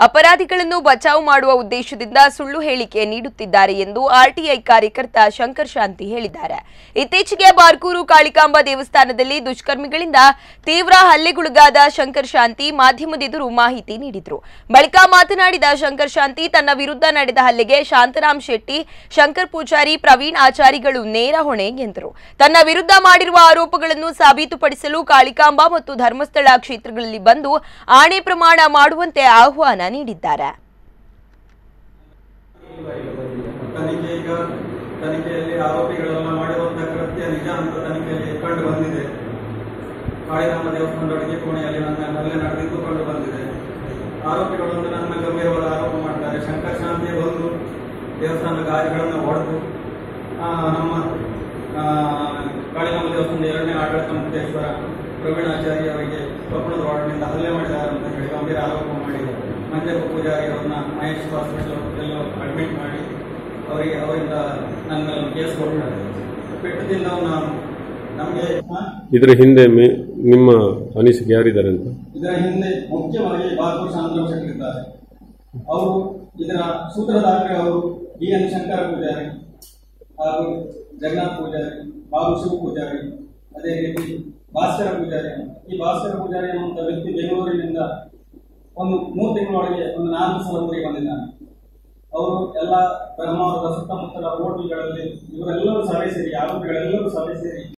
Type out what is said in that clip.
ಅಪರಾಧಿಗಳನ್ನು ಬಚಾವ್ ಮಾಡುವ ಉದ್ದೇಶದಿಂದ ಸುಳ್ಳು ಹೇಳಿಕೆ ನೀಡುತ್ತಿದ್ದಾರೆ ಎಂದು ಆರ್ಟಿಐ ಕಾರ್ಯಕರ್ತ ಶಂಕರ್ ಶಾಂತಿ ಹೇಳಿದ್ದಾರೆ. ಇತ್ತೀಚೆಗೆ ಬಾರ್ಕೂರು ಕಾಳಿಕಾಂಬ ದೇವಸ್ಥಾನದಲ್ಲಿ ದುಷ್ಕರ್ಮಿಗಳಿಂದ ತೀವ್ರ ಹಲ್ಲೆಗೊಳಗಾದ ಶಂಕರ್ ಶಾಂತಿ ಮಾಧ್ಯಮದೆದುರು ಮಾಹಿತಿ ನೀಡಿದರು. ಬಳಿಕ ಮಾತನಾಡಿದ ಶಂಕರ್ ಶಾಂತಿ ತನ್ನ ವಿರುದ್ಧ ನಡೆದ ಹಲ್ಲೆಗೆ ಶಾಂತರಾಮ್ ಶೆಟ್ಟಿ, ಶಂಕರ್ ಪೂಜಾರಿ, ಪ್ರವೀಣ್ ಆಚಾರಿಗಳು ನೇರ ಹೊಣೆ ಎಂದರು. ತನ್ನ ವಿರುದ್ಧ ಮಾಡಿರುವ ಆರೋಪಗಳನ್ನು ಸಾಬೀತುಪಡಿಸಲು ಕಾಳಿಕಾಂಬ ಮತ್ತು ಧರ್ಮಸ್ಥಳ ಕ್ಷೇತ್ರಗಳಲ್ಲಿ ಬಂದು ಆಣೆ ಪ್ರಮಾಣ ಮಾಡುವಂತೆ ಆಹ್ವಾನ ನೀಡಿದ್ದಾರೆ. ತನಿಖೆಯಲ್ಲಿ ಆರೋಪಿಗಳೆಲ್ಲ ಮಾಡಿರುವಂತಹ ಕೃತ್ಯ ನಿಜ ಅಂತ ತನಿಖೆಯಲ್ಲಿ ಕಂಡು ಬಂದಿದೆ. ಕಾಳಿಕಾಂಬ ದೇವಸ್ಥಾನದೊಳಗೆ ಕೋಣೆಯಲ್ಲಿ ನನ್ನ ಹಲ್ಲೆ ನಡೆದಿದ್ದು ಕಂಡು ಬಂದಿದೆ. ಆರೋಪಿಗಳು ನನ್ನ ಗಂಭೀರವಾದ ಆರೋಪ ಮಾಡ್ತಾರೆ. ಶಂಕರ್ ಶಾಂತಿ ಬಂದು ದೇವಸ್ಥಾನದ ಗಾಜುಗಳನ್ನು ಹೊಡೆದು ನಮ್ಮ ಕಾಳಿಕಾಂಬ ದೇವಸ್ಥಾನದ 2ನೇ ಆಡಳಿತ ಮುಖ್ಯೇಶ್ವರ ಪ್ರವೀಣ್ ಆಚಾರ್ಯ ಅವರಿಗೆ ಕಬ್ಬಣದ ವಾರ್ಡ್ನಿಂದ ಹಲ್ಲೆ ಮಾಡಿದ್ದಾರೆ ಅಂತ ಹೇಳಿ ಗಂಭೀರ ಆರೋಪ ಮಾಡಿದ್ದಾರೆ. ಮಂಜಪ್ಪ ಪೂಜಾರಿ ಅವರನ್ನ ಮಹೇಶ್ ಹಾಸ್ಪಿಟಲ್ ಅಡ್ಮಿಟ್ ಮಾಡಿ ಅವರಿಂದ ನನ್ನ ಮೇಲೆ ಕೇಸ್ ಕೊಟ್ಟಿದ್ದಾರೆ. ಪೆಟ್ಟದಿಂದ ನಮಗೆ ಇದರ ಹಿಂದೆ ನಿಮ್ಮ ಅನಿಸಿಕೆ ಯಾರಿದ್ದಾರೆ ಅಂತ? ಇದರ ಹಿಂದೆ ಮುಖ್ಯವಾಗಿ ಬಾರ್ಕೂರು ಶಾಂತರಾಮ್ ಶೆಟ್ಟಿ ಇದ್ದಾರೆ. ಅವರು ಇದರ ಸೂತ್ರಧಾರರು ಅವರು BN ಶಂಕರ ಪೂಜಾರಿ ಹಾಗೂ ಜಗನ್ನಾಥ್ ಪೂಜಾರಿ, ಬಾಬು ಶಿವ ಪೂಜಾರಿ, ಅದೇ ರೀತಿ ಭಾಸ್ಕರ ಪೂಜಾರಿ. ಈ ಭಾಸ್ಕರ ಪೂಜಾರಿ ಅನ್ನುವಂಥ ವ್ಯಕ್ತಿ ಬೆಂಗಳೂರಿನಿಂದ ಒಂದು 3 ತಿಂಗಳೊಳಗೆ ಒಂದು 4 ಸಲ ಊರಿಗೆ ಬಂದಿದ್ದಾನೆ. ಅವರು ಎಲ್ಲ ಬ್ರಹ್ಮಾವರದ ಸುತ್ತಮುತ್ತಲ ಹೋಟೆಲ್ಗಳಲ್ಲಿ ಇವರೆಲ್ಲರೂ ಸಭೆ ಸೇರಿ, ಆರೋಪಿಗಳೆಲ್ಲರೂ ಸಭೆ ಸೇರಿ